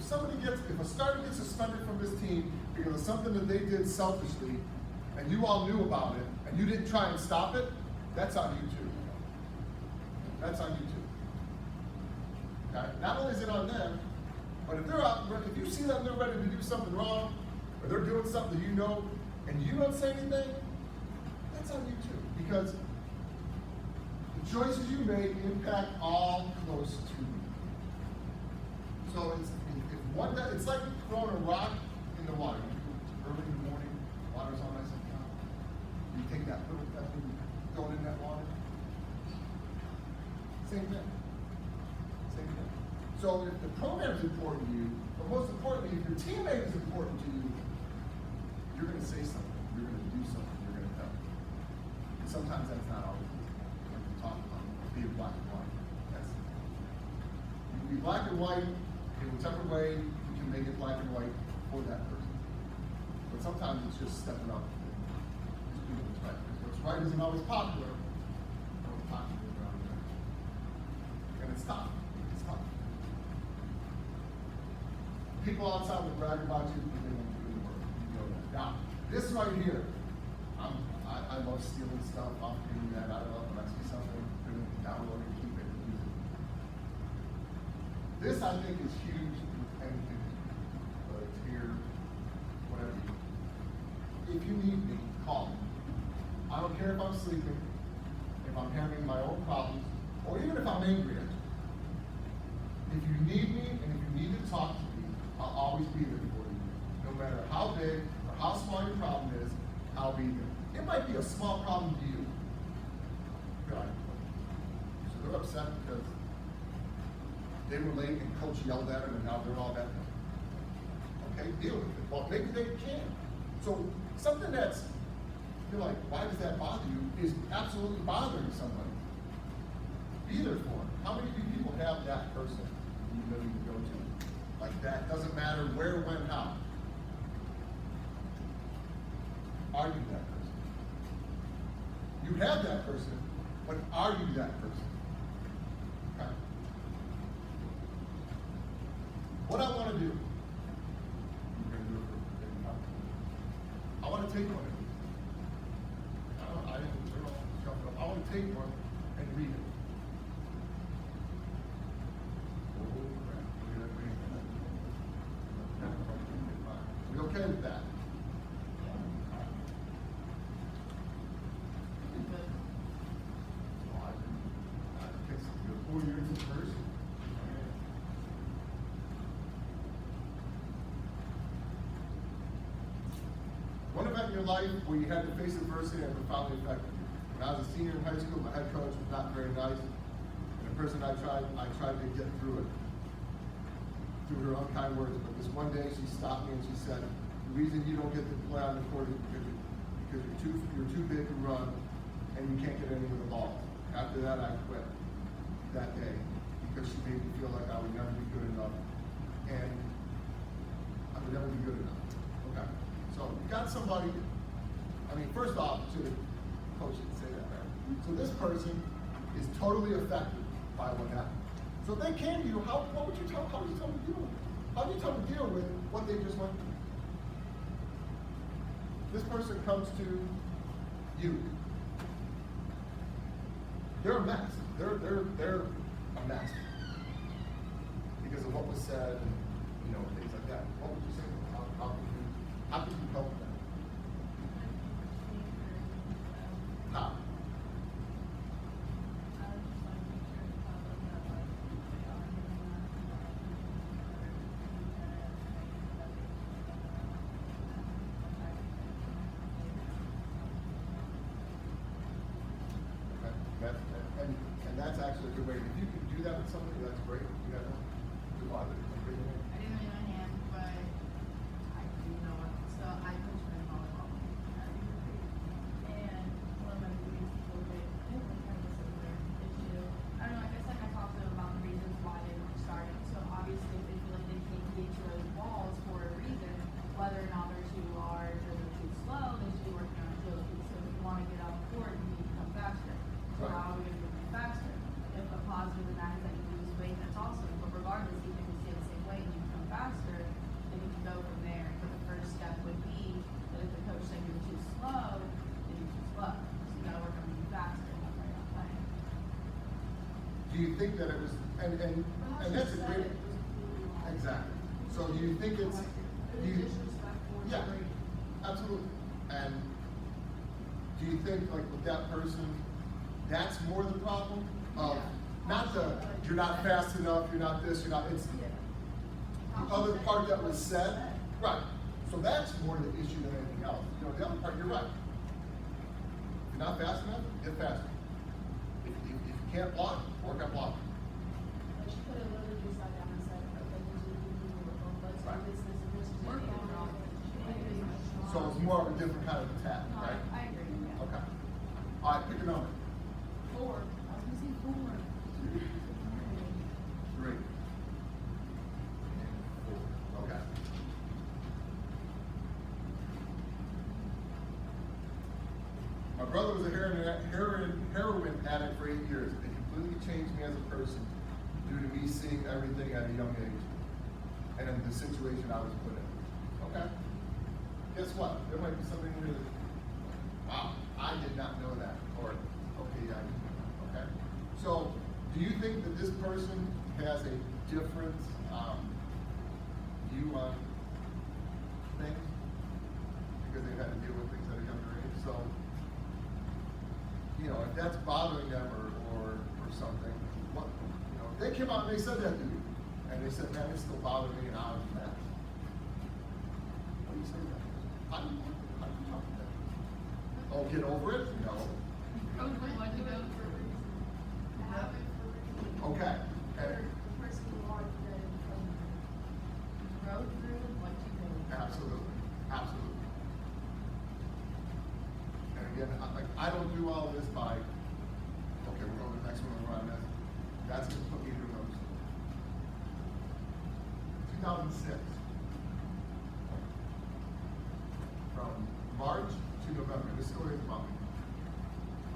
if a starter gets suspended from this team because of something that they did selfishly, and you all knew about it, and you didn't try and stop it, that's on you too. That's on you too. Okay? Not only is it on them, but if you see them, they're ready to do something wrong, or they're doing something you know, and you don't say anything, that's on you too. Because the choices you make impact all close to you. So it's like throwing a rock in the water. Early in the morning, water's all nice and calm. You take that little pebble and throw it in that water. Same thing. Same thing. So if the program is important to you, but most importantly, if your teammate is important to you, you're going to say something. You're going to do something. You're going to tell. And sometimes that's not always what you talk about. Being black and white. You can be black and white in whichever way you can make it black and white for that person. But sometimes it's just stepping up and just doing what's right. Because what's right isn't always popular. It's popular around there. And it's tough. It's tough. People outside will brag about you when they don't do the work. You know that. Now, this right here, I love stealing stuff off the internet. I love when I see something, download it, keep it, use it. This, I think, is huge with anything, whether it's here, whatever. If you need me, call me. I don't care if I'm sleeping, if I'm having my own problems, or even if I'm angry at you. If you need me and if you need to talk to me, I'll always be there for you. No matter how big or how small your problem is, I'll be there. It might be a small problem to you. Right? So they're upset because they were late and coach yelled at them and now they're all that. Okay, deal with it. Well, maybe they can. So something that's, you're like, why does that bother you, is absolutely bothering somebody. Be there for them. How many of you people have that person you know you can go to? Like that, doesn't matter where, when, how. Are you that person? You have that person, but are you that person? Okay. What I want to do, I'm going to do it for I want to take one of these. I didn't turn off the jump up. I want to take one and read it. We okay with that? You're 4 years in person. One event in your life where you had to face adversity and profoundly affected you. When I was a senior in high school, my head coach was not very nice. And the person I tried to get through it through her unkind words. But this one day she stopped me and she said, the reason you don't get to play on the court is because you're too big to run and you can't get any of the ball. After that, I quit that day because she made me feel like I would never be good enough, and I would never be good enough. Okay, so you got somebody. I mean, first off, to the coach didn't say that, right? So this person is totally affected by what happened. So if they came to you, how would you tell them to deal with it? How do you tell them to deal with what they just went through? This person comes to you. They're a mess. They're a mess because of what was said, and things like that. What would you say? How could you help them? How? And that's actually a good way. If you can do that with somebody, that's great. You got to do a lot of it. I didn't raise my hand, but I do know it. So I coach in volleyball. And one of my biggest people did kind of a similar issue. I don't know, I guess I talked to them about the reasons why they weren't starting. So obviously if they feel like they can't get to those balls for a reason, whether or not they're too large or they're too slow, they should be working on agility. So if you want to get off the court, you need to become faster. So how are we going to become faster? If a positive in that is that you lose weight, that's also you think that it was, and that's a great, exactly. So do you think it's, do you, yeah, absolutely. And do you think like with that person, that's more the problem? Not the, you're not fast enough, you're not this, you're not, it's the other part that was said, right. So that's more the issue than anything else. You know, the other part, you're right. If you're not fast enough, get faster. If you can't block, work on blocking. But you could have literally sat down and said, okay, this is let's Right. do this, this, and this, and So it's more of a different kind of attack, No, right? I agree, yeah. Okay. All right, pick a number. 4. I was gonna say 4. 3. And 4. Okay. My brother was a heroin addict for 8 years. It completely changed me as a person due to me seeing everything at a young age and in the situation I was put in. Okay. Guess what? There might be something here that, wow, I did not know that. Or, okay, yeah, I did know that. Okay. So, do you think that this person has a different view on things because they've had to deal with things at a younger age? So, you know, if that's bothering them or something, what, you know, they came out and they said that to me, and they said, man, it's still bothering me, and I was mad. What do you say to that? How do you talk to that? Oh, get over it? No. Okay. Absolutely. Absolutely. And again, I don't do all this by, okay, we're on the next one, we're on this. That's just put me through those. 2006. From March to November, this story is about me.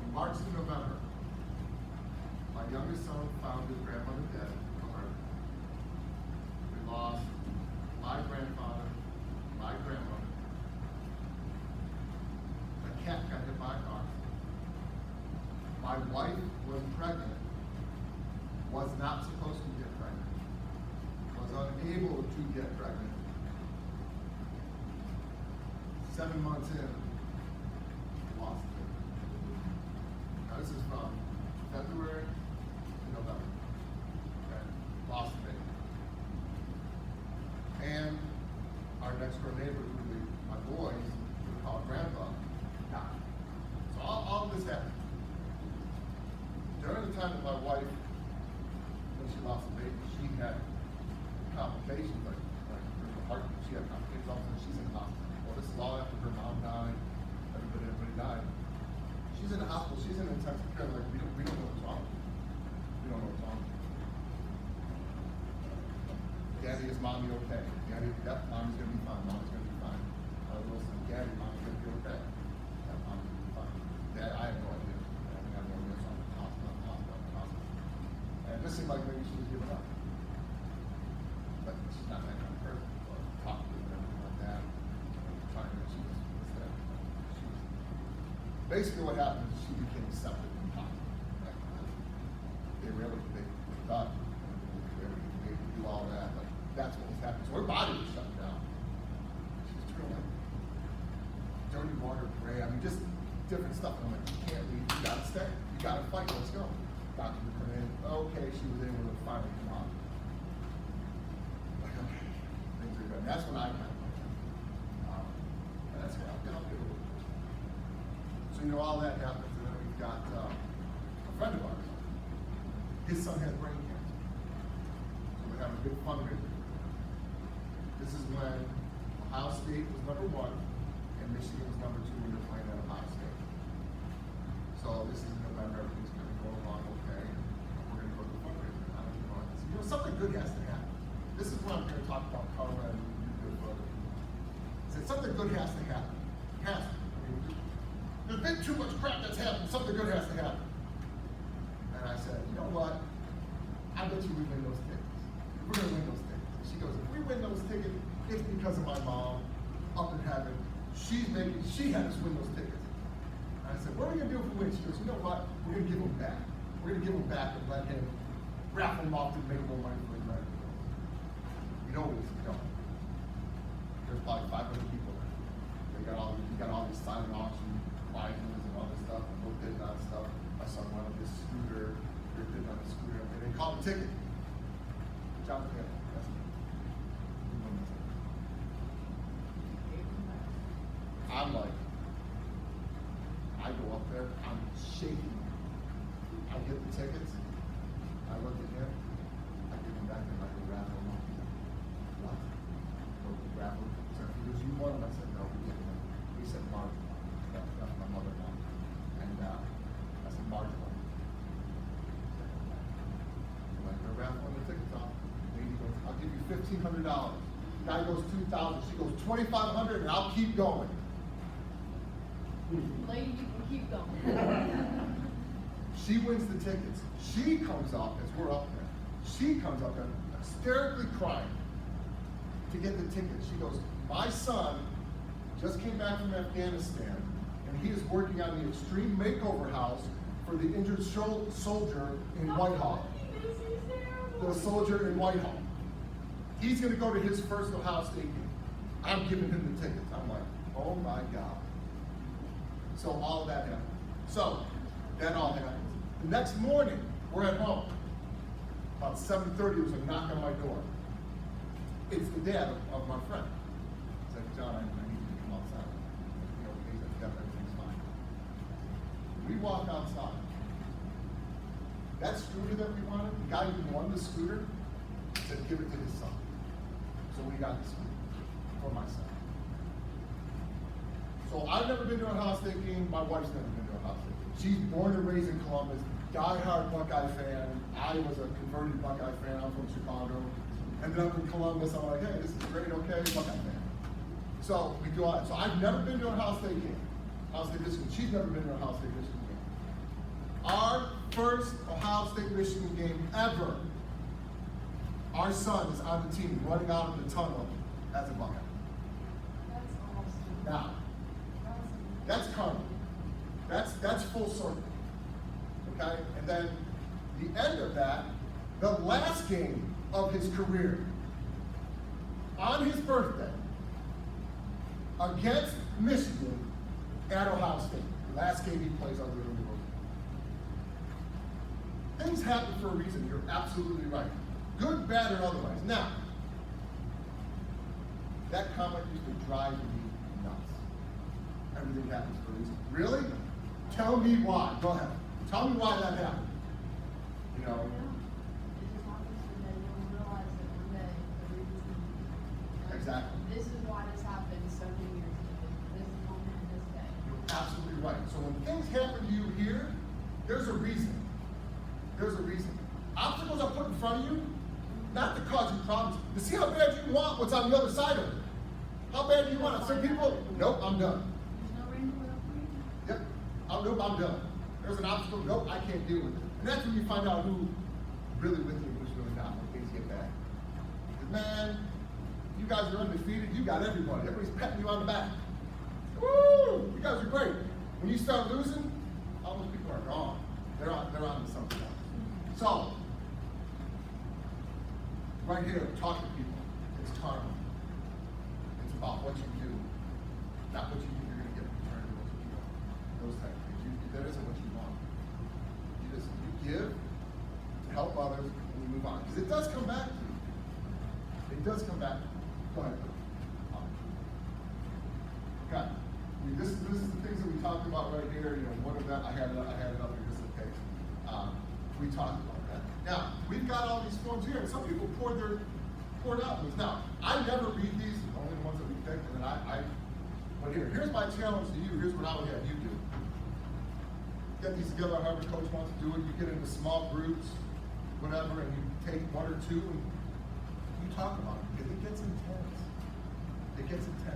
From March to November, my youngest son found his grandmother dead from her. We lost my grandfather, my grandmother. A cat got hit by a car. My wife was pregnant, was not supposed to get pregnant, was unable to get pregnant. 7 months in, lost it. Now this is from February to November. Okay, lost it. And our next door neighbor, who my boys would call grandpa, died. So all this happened. During the time that my wife, when she lost the baby, she had complications, like her heart, she had complications, all of a sudden she's in the hospital. Well, this is all after her mom died, everybody died. She's in the hospital, she's in intensive care, like we don't know what's wrong. We don't know what's wrong. Daddy, is mommy okay? Daddy, yep, mommy's gonna be fine, mommy's gonna be fine. Wilson, Daddy, mommy's gonna be okay. Yep, mommy's gonna be fine. Dad, I have no idea. I have no idea, so I'm in the hospital. And this seemed like maybe she was giving up. But she's not that kind of person, or talk to her, anything like that. Trying to, she was basically what happened is she became septic and toxic. They thought they would do all that, but that's what was happening. So her body was shut down. She was drilling dirty water, gray, I mean, just different stuff. And I'm like, you can't leave, you gotta stay, you gotta fight, let's go. Doctor would come in, okay, she was able to finally come out. Like, okay, things are good. And that's when I kind of went. And that's what I'll get over it. So, you know, all that happens, and then we've got a friend of ours. His son has brain cancer. So we're having a big fundraiser. This is when Ohio State was #1 and Michigan was #2 when they're playing at Ohio State. So this is in November, everything's going to go along okay. We're going to go to the fundraiser. I don't know. You know, something good has to happen. This is what I'm going to talk about karma and good for other people. I said something good has to happen. It has to. I mean, there's been too much crap that's happened. Something good has to happen. And I said, you know what? I bet you we win those tickets. We're going to win those tickets. And she goes, if we win those tickets, it's because of my mom up in heaven. She had us win those tickets. And I said, what are we going to do if we win? She goes, you know what? We're going to give them back. We're going to give them back and let him raffle them off to make more money for the American girls. You know where it's going. There's probably 500 people there. You got all these silent auction prizes and all this stuff, and we're bidding on stuff. My son went on this scooter, they're bidding on the scooter, and they call it a ticket. Good job, Ted. That's me. You won the ticket. I'm like, I go up there, I'm shaking. I get the tickets, I look at him, I give him back, and I go raffle them off. What? Go raffle. So he goes, you won them? I said, no, we didn't win. He said, Marge won. That's my mother-in-law. And I said, Marge won. I'm like, we're raffling the tickets off. Lady goes, I'll give you $1,500. Guy goes $2,000. She goes $2,500, and I'll keep going. Lady, you can keep going. She wins the tickets. She comes up, as we're up there, she comes up there hysterically crying to get the tickets. She goes, my son just came back from Afghanistan, and he is working on the extreme makeover house for the injured soldier in Whitehall. The soldier in Whitehall. He's going to go to his first Ohio State game. I'm giving him the tickets. I'm like, oh my God. So all of that happened. So that all happened. The next morning, we're at home. About 7:30, there was a knock on my door. It's the dad of my friend. He's like, John, I need you to come outside. You know, he's like, yeah, everything's fine. We walk outside. That scooter that we wanted, the guy who won the scooter said, give it to his son. So we got the scooter for my son. So I've never been to a Ohio State game. My wife's never been to a Ohio State game. She's born and raised in Columbus, diehard Buckeye fan. I was a converted Buckeye fan. I'm from Chicago. Ended up in Columbus. I'm like, hey, this is great, okay, Buckeye fan. So we do all that. So I've never been to a Ohio State game. Ohio State Michigan. She's never been to a Ohio State Michigan game. Our first Ohio State Michigan game ever. Our son is on the team, running out of the tunnel as a Buckeye. That's awesome. Now, that's karma. That's full circle. Okay? And then the end of that, the last game of his career, on his birthday, against Michigan at Ohio State. The last game he plays under the rule. Things happen for a reason. You're absolutely right. Good, bad, or otherwise. Now, that comment used to drive me nuts. Everything happens for a reason. Really? Tell me why. Go ahead. Tell me why that happened. You know? It just happens today. You'll realize that one day the reason's going to be. Exactly. This is why this happened so many years ago. This moment, this day. You're absolutely right. So when things happen to you here, there's a reason. There's a reason. Obstacles are put in front of you, not to cause you problems, to see how bad you want what's on the other side of it. How bad do you want it? Some people, nope, I'm done. There's no rainbow without rain. Yep. Oh, nope, I'm done. There's an obstacle, nope, I can't deal with it. And that's when you find out who really with you and who's really not when things get bad. Because, man, you guys are undefeated, you got everybody. Everybody's patting you on the back. Woo! You guys are great. When you start losing, all those people are gone. They're on to something else. So, right here, talk to people. It's karma. It's about what you do, not what you think you're going to get in return for what you do. Those type of things. That isn't what you want. You give to help others and you move on. Because it does come back to you. It does come back to you. Go ahead. Okay. This is the things that we talked about right here. You know, one of that I had it up here just in case. We talked about that. Now we've got all these forms here, and some people poured out these. Now I never read these, only the ones that we picked, and then but here's my challenge to you. Here's what I would have you do. Get these together however coach wants to do it. You get into small groups, whatever, and you take one or two and you talk about it because it gets intense. It gets intense.